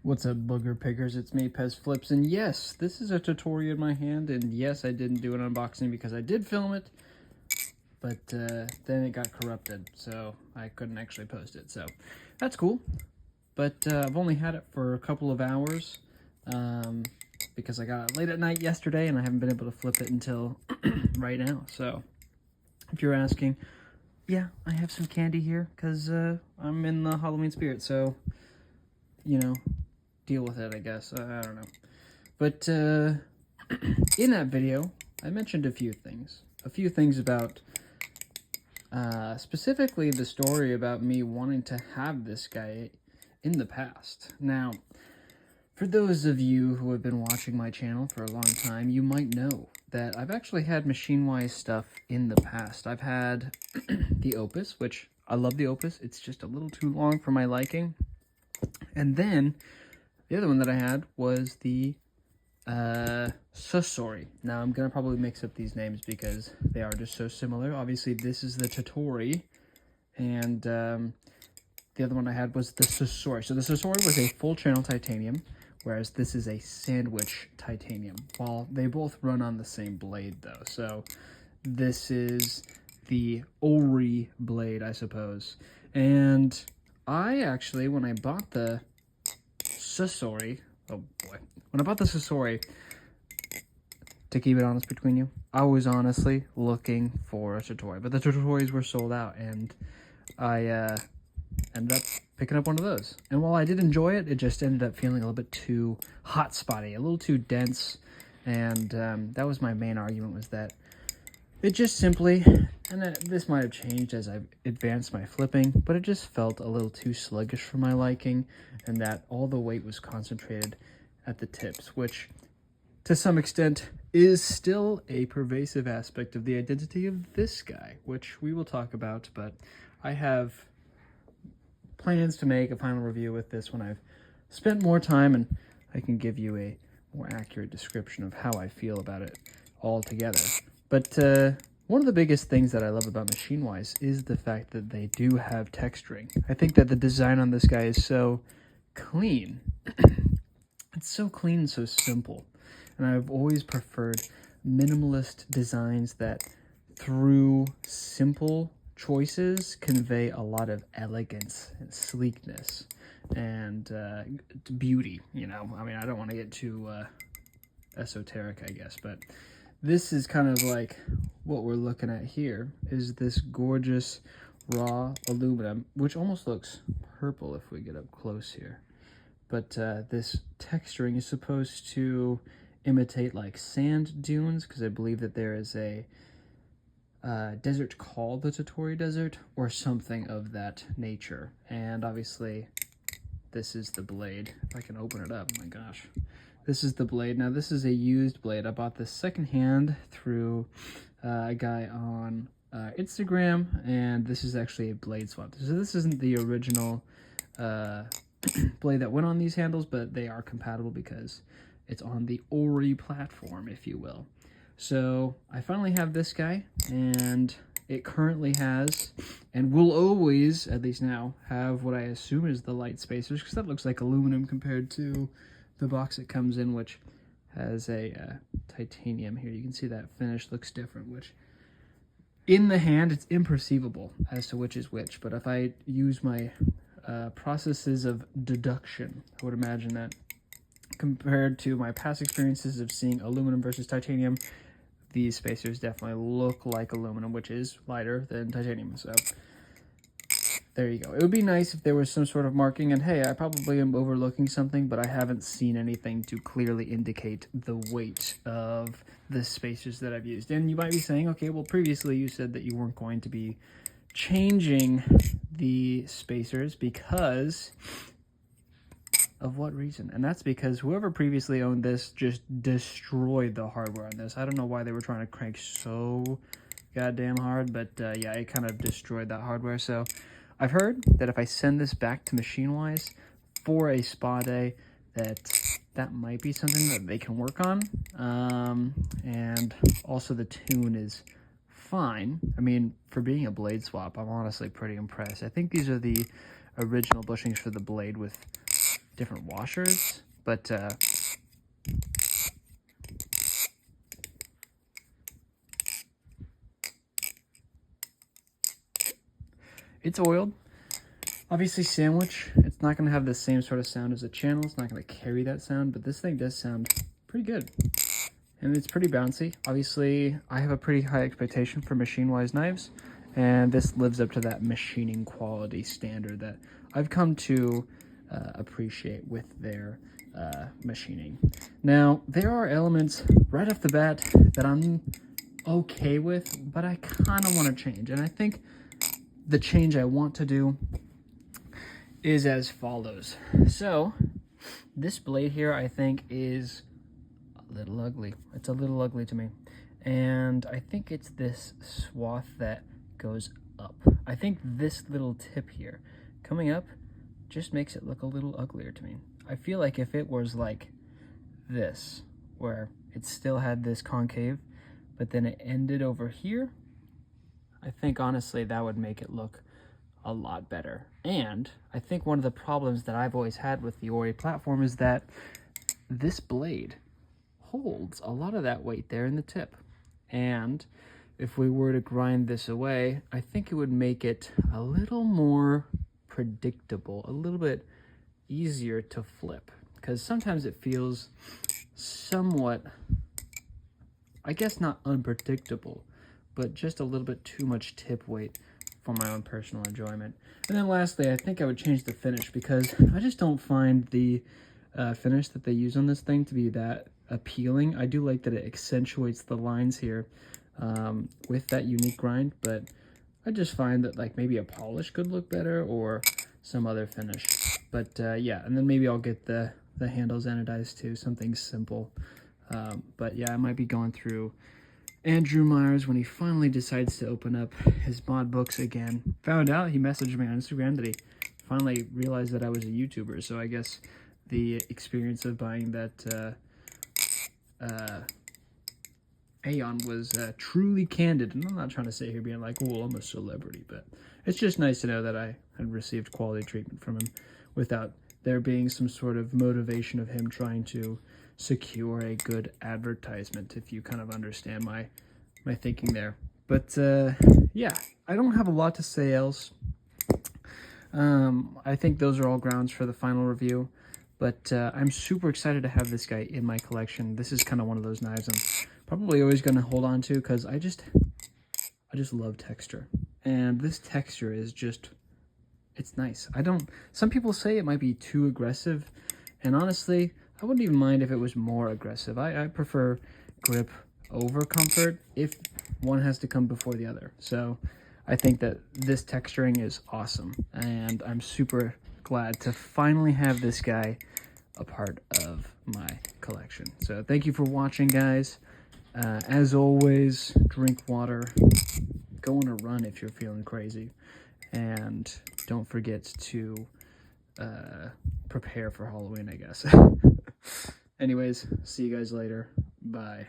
What's up, booger pickers? It's me, Pez Flips, and yes, this is a Tottori in my hand, and yes, I didn't do an unboxing because I did film it, but then it got corrupted, so I couldn't actually post it, so that's cool. But I've only had it for a couple of hours, because I got it late at night yesterday, and I haven't been able to flip it until right now, so if you're asking, yeah, I have some candy here, because I'm in the Halloween spirit, so, you know, deal with it, I guess. I don't know. But in that video, I mentioned a few things. A few things about specifically the story about me wanting to have this guy in the past. Now, for those of you who have been watching my channel for a long time, you might know that I've actually had machinewise stuff in the past. I've had the Opus, which I love the Opus. It's just a little too long for my liking. And then the other one that I had was the Tottori. Now, I'm going to probably mix up these names because they are just so similar. Obviously, this is the Tottori, and the other one I had was the Tottori. So the Tottori was a full channel titanium, whereas this is a sandwich titanium. While they both run on the same blade, though. So this is the Ori blade, I suppose. And I actually, when I bought the Tottori, oh boy, when I bought the Tottori, to keep it honest between you, I was honestly looking for a Tottori, but the Tottoris were sold out, and I ended up picking up one of those. And while I did enjoy it, it just ended up feeling a little bit too hot spotty, a little too dense, and that was my main argument, was that it just simply, and this might have changed as I've advanced my flipping, but it just felt a little too sluggish for my liking, and that all the weight was concentrated at the tips, which to some extent is still a pervasive aspect of the identity of this guy, which we will talk about, but I have plans to make a final review with this when I've spent more time, and I can give you a more accurate description of how I feel about it all together. But one of the biggest things that I love about machinewise is the fact that they do have texturing. I think that the design on this guy is so clean. It's so clean and so simple. And I've always preferred minimalist designs that, through simple choices, convey a lot of elegance and sleekness and beauty, you know? I mean, I don't want to get too esoteric, I guess, but this is kind of like what we're looking at here, is this gorgeous raw aluminum, which almost looks purple if we get up close here. But this texturing is supposed to imitate like sand dunes, because I believe that there is a desert called the Tottori Desert, or something of that nature. And obviously, this is the blade. If I can open it up, oh my gosh. This is the blade. Now, this is a used blade. I bought this secondhand through a guy on Instagram, and this is actually a blade swap. So this isn't the original blade that went on these handles, but they are compatible because it's on the Ori platform, if you will. So I finally have this guy, and it currently has, and will always, at least now, have what I assume is the light spacers, because that looks like aluminum compared to the box it comes in, which has a titanium here. You can see that finish looks different, which in the hand, it's imperceivable as to which is which. But if I use my processes of deduction, I would imagine that compared to my past experiences of seeing aluminum versus titanium, these spacers definitely look like aluminum, which is lighter than titanium. So there you go. It would be nice if there was some sort of marking, and hey, I probably am overlooking something, but I haven't seen anything to clearly indicate the weight of the spacers that I've used. And you might be saying, okay, well, previously you said that you weren't going to be changing the spacers because of what reason? And that's because whoever previously owned this just destroyed the hardware on this. I don't know why they were trying to crank so goddamn hard, but yeah, it kind of destroyed that hardware. So I've heard that if I send this back to machinewise for a spa day, that might be something that they can work on. And also the tune is fine. I mean, for being a blade swap, I'm honestly pretty impressed. I think these are the original bushings for the blade with different washers, but it's oiled. Obviously sandwich, it's not going to have the same sort of sound as a channel. It's not going to carry that sound, but this thing does sound pretty good. And it's pretty bouncy. Obviously, I have a pretty high expectation for machinewise knives, and this lives up to that machining quality standard that I've come to appreciate with their machining. Now, there are elements right off the bat that I'm okay with, but I kind of want to change. And I think the change I want to do is as follows. So this blade here, I think, is a little ugly. It's a little ugly to me. And I think it's this swath that goes up. I think this little tip here coming up just makes it look a little uglier to me. I feel like if it was like this, where it still had this concave, but then it ended over here, I think honestly that would make it look a lot better. And I think one of the problems that I've always had with the Ori platform is that this blade holds a lot of that weight there in the tip. And if we were to grind this away, I think it would make it a little more predictable, a little bit easier to flip. Because sometimes it feels somewhat, I guess not unpredictable, but just a little bit too much tip weight for my own personal enjoyment. And then lastly, I think I would change the finish, because I just don't find the finish that they use on this thing to be that appealing. I do like that it accentuates the lines here with that unique grind, but I just find that like maybe a polish could look better or some other finish. But yeah, and then maybe I'll get the handles anodized too, something simple. But yeah, I might be going through Andrew Myers when he finally decides to open up his mod books again. Found out, he messaged me on Instagram that he finally realized that I was a YouTuber, so I guess the experience of buying that Aeon was truly candid. And I'm not trying to sit here being like, oh, I'm a celebrity, but it's just nice to know that I had received quality treatment from him without there being some sort of motivation of him trying to secure a good advertisement, if you kind of understand my thinking there. But yeah, I don't have a lot to say else. I think those are all grounds for the final review, but I'm super excited to have this guy in my collection. This is kind of one of those knives I'm probably always going to hold on to, because I just love texture, and this texture is just, it's nice. Some people say it might be too aggressive, and honestly, I wouldn't even mind if it was more aggressive. I prefer grip over comfort if one has to come before the other. So I think that this texturing is awesome, and I'm super glad to finally have this guy a part of my collection. So thank you for watching, guys. As always, drink water, go on a run if you're feeling crazy, and don't forget to prepare for Halloween, I guess. Anyways, see you guys later. Bye.